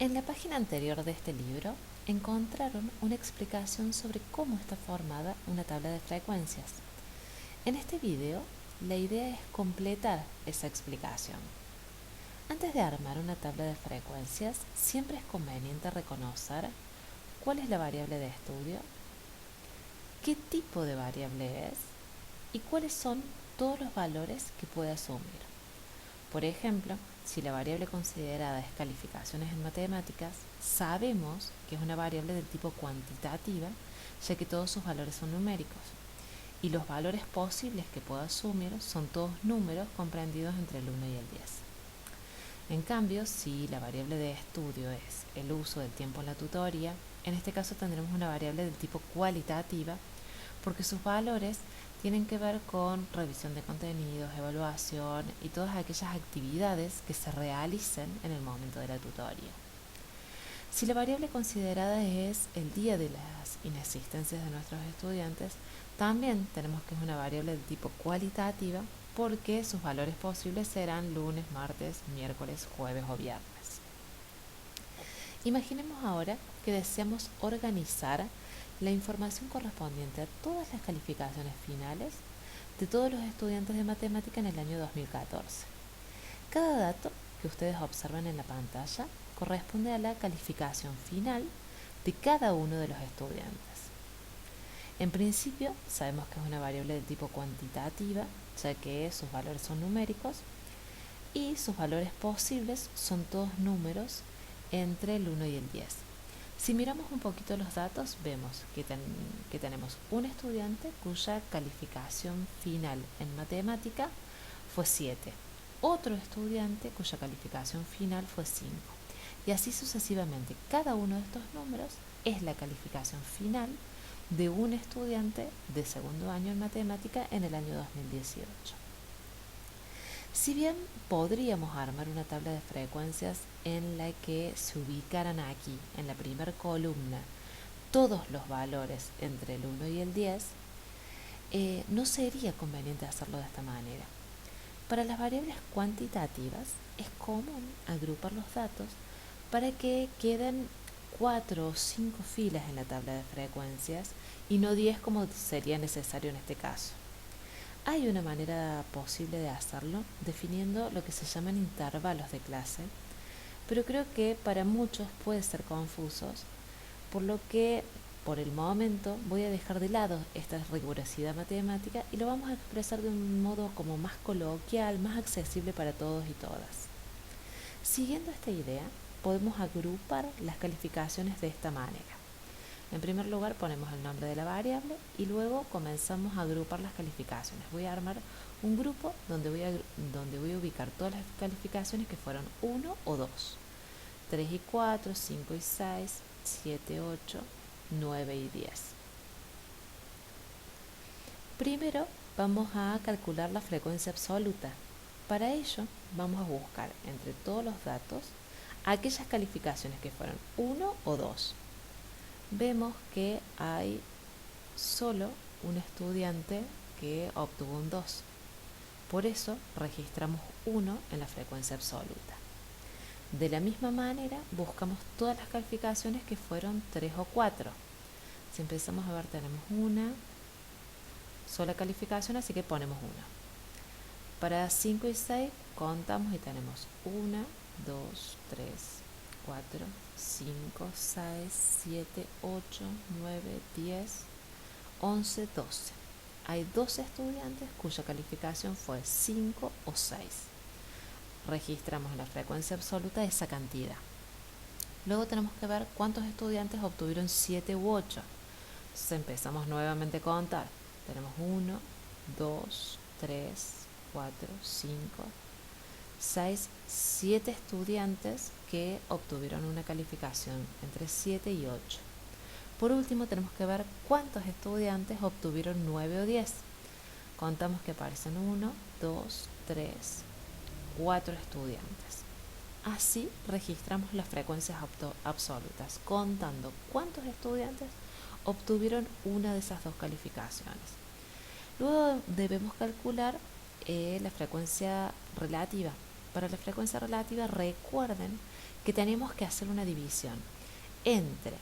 En la página anterior de este libro encontraron una explicación sobre cómo está formada una tabla de frecuencias. En este video, la idea es completar esa explicación. Antes de armar una tabla de frecuencias, siempre es conveniente reconocer cuál es la variable de estudio, qué tipo de variable es y cuáles son todos los valores que puede asumir. Por ejemplo, si la variable considerada es calificaciones en matemáticas, sabemos que es una variable del tipo cuantitativa, ya que todos sus valores son numéricos, y los valores posibles que puedo asumir son todos números comprendidos entre el 1 y el 10. En cambio, si la variable de estudio es el uso del tiempo en la tutoría, en este caso tendremos una variable del tipo cualitativa, porque sus valores tienen que ver con revisión de contenidos, evaluación y todas aquellas actividades que se realicen en el momento de la tutoría. Si la variable considerada es el día de las inexistencias de nuestros estudiantes, también tenemos que es una variable de tipo cualitativa porque sus valores posibles serán lunes, martes, miércoles, jueves o viernes. Imaginemos ahora que deseamos organizar la información correspondiente a todas las calificaciones finales de todos los estudiantes de matemática en el año 2014. Cada dato que ustedes observan en la pantalla corresponde a la calificación final de cada uno de los estudiantes. En principio, sabemos que es una variable de tipo cuantitativa, ya que sus valores son numéricos y sus valores posibles son todos números entre el 1 y el 10. Si miramos un poquito los datos, vemos que tenemos un estudiante cuya calificación final en matemática fue 7, otro estudiante cuya calificación final fue 5, y así sucesivamente. Cada uno de estos números es la calificación final de un estudiante de segundo año en matemática en el año 2018. Si bien podríamos armar una tabla de frecuencias en la que se ubicaran aquí, en la primera columna, todos los valores entre el 1 y el 10, no sería conveniente hacerlo de esta manera. Para las variables cuantitativas es común agrupar los datos para que queden 4 o 5 filas en la tabla de frecuencias y no 10 como sería necesario en este caso. Hay una manera posible de hacerlo definiendo lo que se llaman intervalos de clase, pero creo que para muchos puede ser confuso, por lo que por el momento voy a dejar de lado esta rigurosidad matemática y lo vamos a expresar de un modo como más coloquial, más accesible para todos y todas. Siguiendo esta idea, podemos agrupar las calificaciones de esta manera. En primer lugar ponemos el nombre de la variable y luego comenzamos a agrupar las calificaciones. Voy a armar un grupo donde voy a ubicar todas las calificaciones que fueron 1 o 2, 3 y 4, 5 y 6, 7, 8, 9 y 10. Primero vamos a calcular la frecuencia absoluta. Para ello vamos a buscar entre todos los datos aquellas calificaciones que fueron 1 o 2. Vemos que hay solo un estudiante que obtuvo un 2. Por eso registramos 1 en la frecuencia absoluta. De la misma manera buscamos todas las calificaciones que fueron 3 o 4. Si empezamos a ver, tenemos una sola calificación, así que ponemos 1. Para 5 y 6 contamos y tenemos 1, 2, 3, 4, 5, 6, 7, 8, 9, 10, 11, 12. Hay 12 estudiantes cuya calificación fue 5 o 6. Registramos en la frecuencia absoluta esa cantidad. Luego tenemos que ver cuántos estudiantes obtuvieron 7 u 8. Entonces empezamos nuevamente a contar. Tenemos 1, 2, 3, 4, 5, 6, 7 estudiantes que obtuvieron una calificación entre 7 y 8. Por último, tenemos que ver cuántos estudiantes obtuvieron 9 o 10. Contamos que aparecen 1, 2, 3, 4 estudiantes. Así registramos las frecuencias absolutas, contando cuántos estudiantes obtuvieron una de esas dos calificaciones. Luego debemos calcular la frecuencia relativa. Para la frecuencia relativa, recuerden que tenemos que hacer una división entre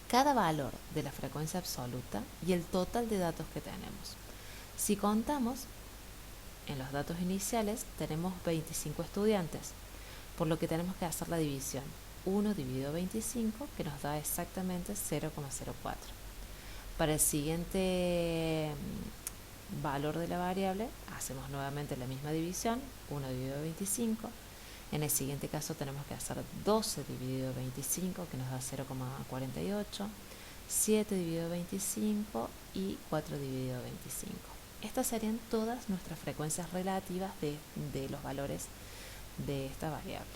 cada valor de la frecuencia absoluta y el total de datos que tenemos. Si contamos, en los datos iniciales tenemos 25 estudiantes, por lo que tenemos que hacer la división 1 dividido 25, que nos da exactamente 0,04. Para el siguiente valor de la variable, hacemos nuevamente la misma división, 1 dividido 25. En el siguiente caso tenemos que hacer 12 dividido 25, que nos da 0,48, 7 dividido 25 y 4 dividido 25. Estas serían todas nuestras frecuencias relativas de los valores de esta variable.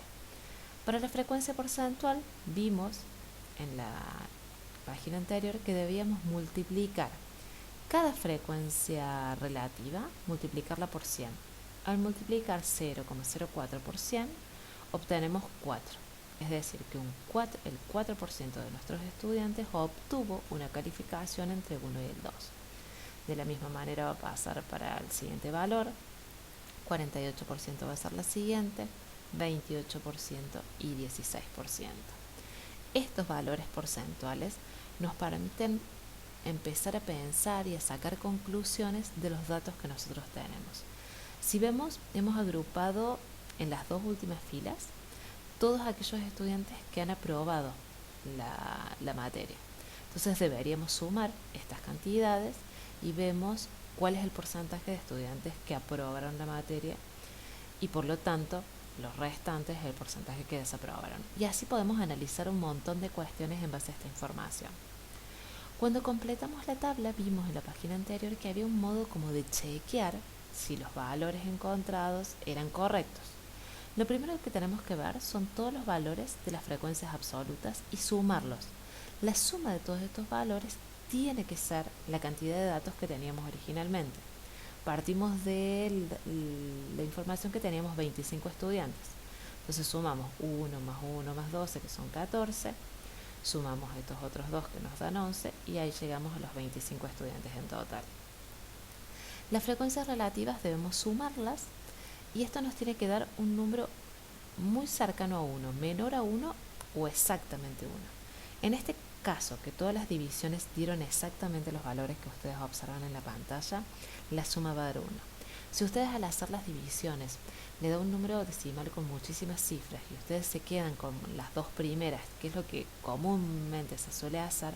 Para la frecuencia porcentual, vimos en la página anterior que debíamos multiplicar cada frecuencia relativa, multiplicarla por 100. Al multiplicar 0,04 por 100, obtenemos 4. Es decir, que el 4% de nuestros estudiantes obtuvo una calificación entre 1 y el 2. De la misma manera va a pasar para el siguiente valor, 48% va a ser la siguiente, 28% y 16%. Estos valores porcentuales nos permiten empezar a pensar y a sacar conclusiones de los datos que nosotros tenemos. Si vemos, hemos agrupado en las dos últimas filas todos aquellos estudiantes que han aprobado la materia. Entonces deberíamos sumar estas cantidades y vemos cuál es el porcentaje de estudiantes que aprobaron la materia y por lo tanto los restantes el porcentaje que desaprobaron. Y así podemos analizar un montón de cuestiones en base a esta información. Cuando completamos la tabla vimos en la página anterior que había un modo como de chequear si los valores encontrados eran correctos. Lo primero que tenemos que ver son todos los valores de las frecuencias absolutas y sumarlos. La suma de todos estos valores tiene que ser la cantidad de datos que teníamos originalmente. Partimos de la información que teníamos 25 estudiantes. Entonces sumamos 1 más 1 más 12, que son 14. Sumamos estos otros dos que nos dan 11 y ahí llegamos a los 25 estudiantes en total. Las frecuencias relativas debemos sumarlas y esto nos tiene que dar un número muy cercano a 1, menor a 1 o exactamente 1. En este caso, que todas las divisiones dieron exactamente los valores que ustedes observan en la pantalla, la suma va a dar 1. Si ustedes al hacer las divisiones le da un número decimal con muchísimas cifras y ustedes se quedan con las dos primeras, que es lo que comúnmente se suele hacer,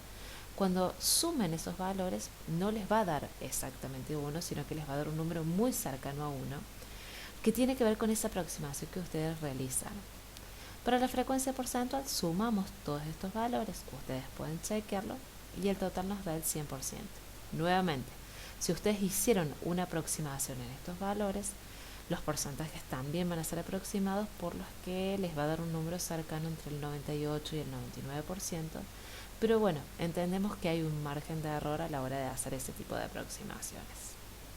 cuando sumen esos valores no les va a dar exactamente 1, sino que les va a dar un número muy cercano a 1, que tiene que ver con esa aproximación que ustedes realizan. Para la frecuencia porcentual sumamos todos estos valores, ustedes pueden chequearlo y el total nos da el 100%. Nuevamente, si ustedes hicieron una aproximación en estos valores, los porcentajes también van a ser aproximados, por los que les va a dar un número cercano entre el 98 y el 99%, pero bueno, entendemos que hay un margen de error a la hora de hacer ese tipo de aproximaciones.